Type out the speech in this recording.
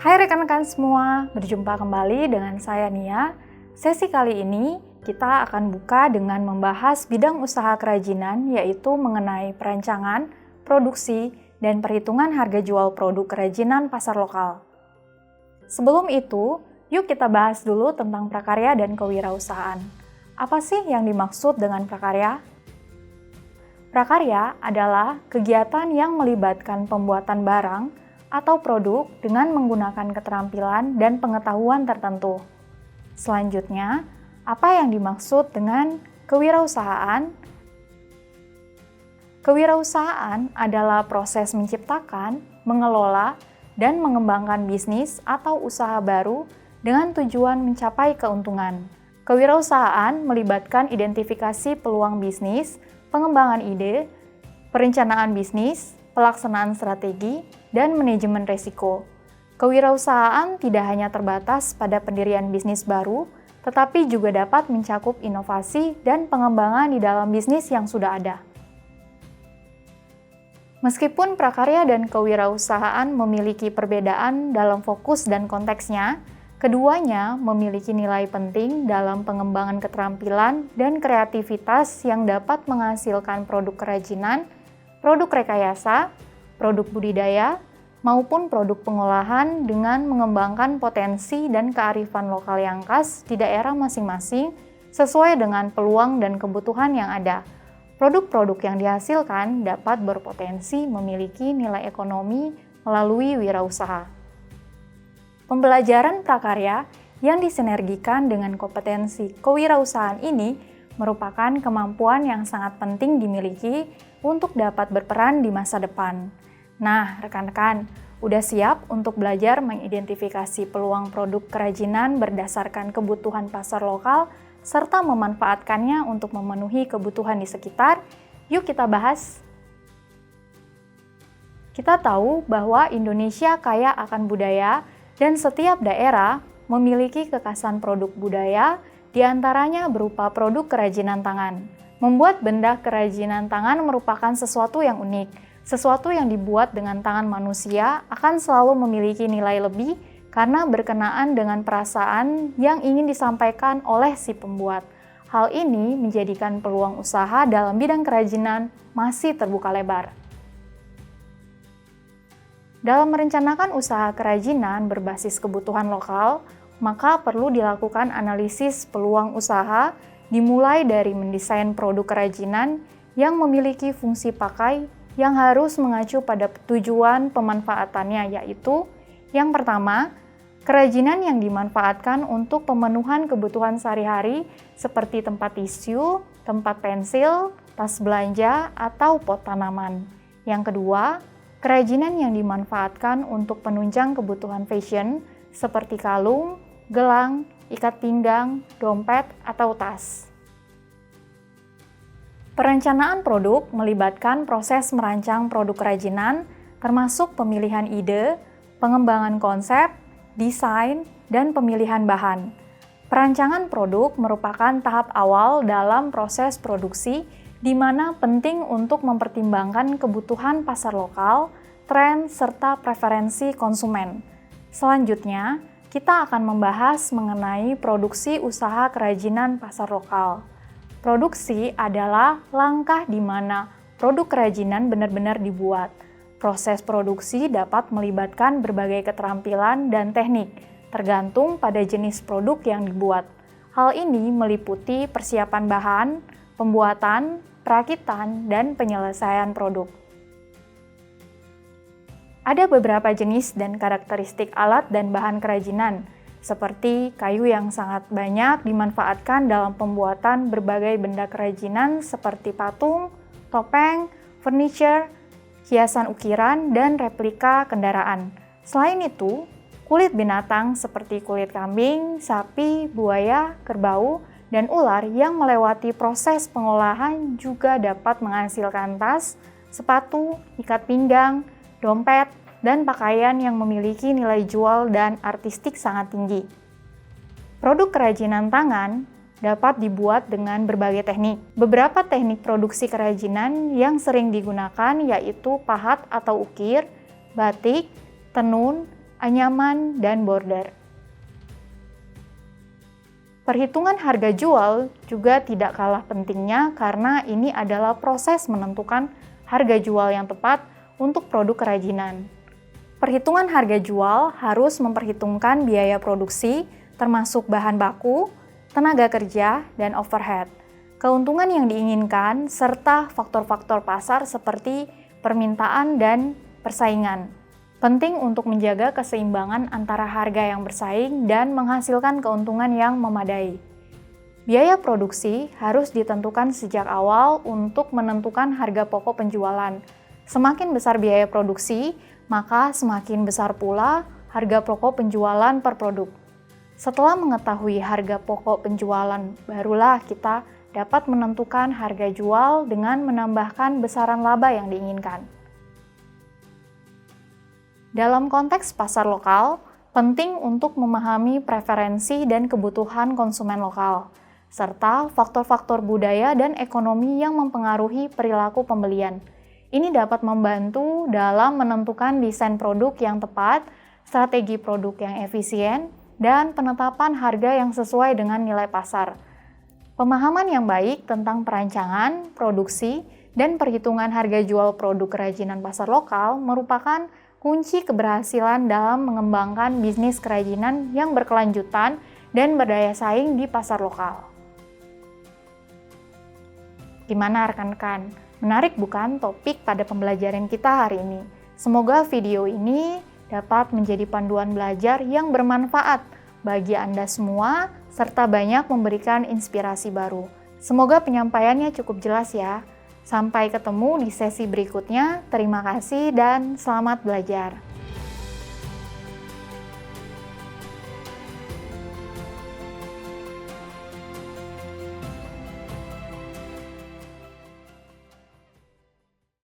Hai rekan-rekan semua, berjumpa kembali dengan saya Nia. Sesi kali ini kita akan buka dengan membahas bidang usaha kerajinan, yaitu mengenai perancangan, produksi, dan perhitungan harga jual produk kerajinan pasar lokal. Sebelum itu, yuk kita bahas dulu tentang prakarya dan kewirausahaan. Apa sih yang dimaksud dengan prakarya? Prakarya adalah kegiatan yang melibatkan pembuatan barang atau produk dengan menggunakan keterampilan dan pengetahuan tertentu. Selanjutnya, apa yang dimaksud dengan kewirausahaan? Kewirausahaan adalah proses menciptakan, mengelola, dan mengembangkan bisnis atau usaha baru dengan tujuan mencapai keuntungan. Kewirausahaan melibatkan identifikasi peluang bisnis, pengembangan ide, perencanaan bisnis, pelaksanaan strategi, dan manajemen risiko. Kewirausahaan tidak hanya terbatas pada pendirian bisnis baru, tetapi juga dapat mencakup inovasi dan pengembangan di dalam bisnis yang sudah ada. Meskipun prakarya dan kewirausahaan memiliki perbedaan dalam fokus dan konteksnya, keduanya memiliki nilai penting dalam pengembangan keterampilan dan kreativitas yang dapat menghasilkan produk kerajinan, produk rekayasa, produk budidaya, maupun produk pengolahan dengan mengembangkan potensi dan kearifan lokal yang khas di daerah masing-masing sesuai dengan peluang dan kebutuhan yang ada. Produk-produk yang dihasilkan dapat berpotensi memiliki nilai ekonomi melalui wirausaha. Pembelajaran prakarya yang disinergikan dengan kompetensi kewirausahaan ini merupakan kemampuan yang sangat penting dimiliki untuk dapat berperan di masa depan. Nah, rekan-rekan, udah siap untuk belajar mengidentifikasi peluang produk kerajinan berdasarkan kebutuhan pasar lokal, serta memanfaatkannya untuk memenuhi kebutuhan di sekitar? Yuk kita bahas. Kita tahu bahwa Indonesia kaya akan budaya, dan setiap daerah memiliki kekhasan produk budaya, diantaranya berupa produk kerajinan tangan. Membuat benda kerajinan tangan merupakan sesuatu yang unik. Sesuatu yang dibuat dengan tangan manusia akan selalu memiliki nilai lebih karena berkenaan dengan perasaan yang ingin disampaikan oleh si pembuat. Hal ini menjadikan peluang usaha dalam bidang kerajinan masih terbuka lebar. Dalam merencanakan usaha kerajinan berbasis kebutuhan lokal, maka perlu dilakukan analisis peluang usaha dimulai dari mendesain produk kerajinan yang memiliki fungsi pakai yang harus mengacu pada tujuan pemanfaatannya, yaitu yang pertama, kerajinan yang dimanfaatkan untuk pemenuhan kebutuhan sehari-hari seperti tempat tisu, tempat pensil, tas belanja, atau pot tanaman. Yang kedua, kerajinan yang dimanfaatkan untuk penunjang kebutuhan fashion seperti kalung, gelang, ikat pinggang, dompet, atau tas. Perencanaan produk melibatkan proses merancang produk kerajinan, termasuk pemilihan ide, pengembangan konsep, desain, dan pemilihan bahan. Perancangan produk merupakan tahap awal dalam proses produksi, di mana penting untuk mempertimbangkan kebutuhan pasar lokal, tren, serta preferensi konsumen. Selanjutnya, kita akan membahas mengenai produksi usaha kerajinan pasar lokal. Produksi adalah langkah di mana produk kerajinan benar-benar dibuat. Proses produksi dapat melibatkan berbagai keterampilan dan teknik, tergantung pada jenis produk yang dibuat. Hal ini meliputi persiapan bahan, pembuatan, perakitan, dan penyelesaian produk. Ada beberapa jenis dan karakteristik alat dan bahan kerajinan, seperti kayu yang sangat banyak dimanfaatkan dalam pembuatan berbagai benda kerajinan seperti patung, topeng, furniture, hiasan ukiran, dan replika kendaraan. Selain itu, kulit binatang seperti kulit kambing, sapi, buaya, kerbau, dan ular yang melewati proses pengolahan juga dapat menghasilkan tas, sepatu, ikat pinggang, dompet, dan pakaian yang memiliki nilai jual dan artistik sangat tinggi. Produk kerajinan tangan dapat dibuat dengan berbagai teknik. Beberapa teknik produksi kerajinan yang sering digunakan yaitu pahat atau ukir, batik, tenun, anyaman, dan border. Perhitungan harga jual juga tidak kalah pentingnya karena ini adalah proses menentukan harga jual yang tepat untuk produk kerajinan. Perhitungan harga jual harus memperhitungkan biaya produksi, termasuk bahan baku, tenaga kerja, dan overhead, keuntungan yang diinginkan, serta faktor-faktor pasar seperti permintaan dan persaingan. Penting untuk menjaga keseimbangan antara harga yang bersaing dan menghasilkan keuntungan yang memadai. Biaya produksi harus ditentukan sejak awal untuk menentukan harga pokok penjualan. Semakin besar biaya produksi, maka semakin besar pula harga pokok penjualan per produk. Setelah mengetahui harga pokok penjualan, barulah kita dapat menentukan harga jual dengan menambahkan besaran laba yang diinginkan. Dalam konteks pasar lokal, penting untuk memahami preferensi dan kebutuhan konsumen lokal, serta faktor-faktor budaya dan ekonomi yang mempengaruhi perilaku pembelian. Ini dapat membantu dalam menentukan desain produk yang tepat, strategi produk yang efisien, dan penetapan harga yang sesuai dengan nilai pasar. Pemahaman yang baik tentang perancangan, produksi, dan perhitungan harga jual produk kerajinan pasar lokal merupakan kunci keberhasilan dalam mengembangkan bisnis kerajinan yang berkelanjutan dan berdaya saing di pasar lokal. Gimana rekan-rekan? Menarik bukan topik pada pembelajaran kita hari ini? Semoga video ini dapat menjadi panduan belajar yang bermanfaat bagi Anda semua, serta banyak memberikan inspirasi baru. Semoga penyampaiannya cukup jelas ya. Sampai ketemu di sesi berikutnya. Terima kasih dan selamat belajar.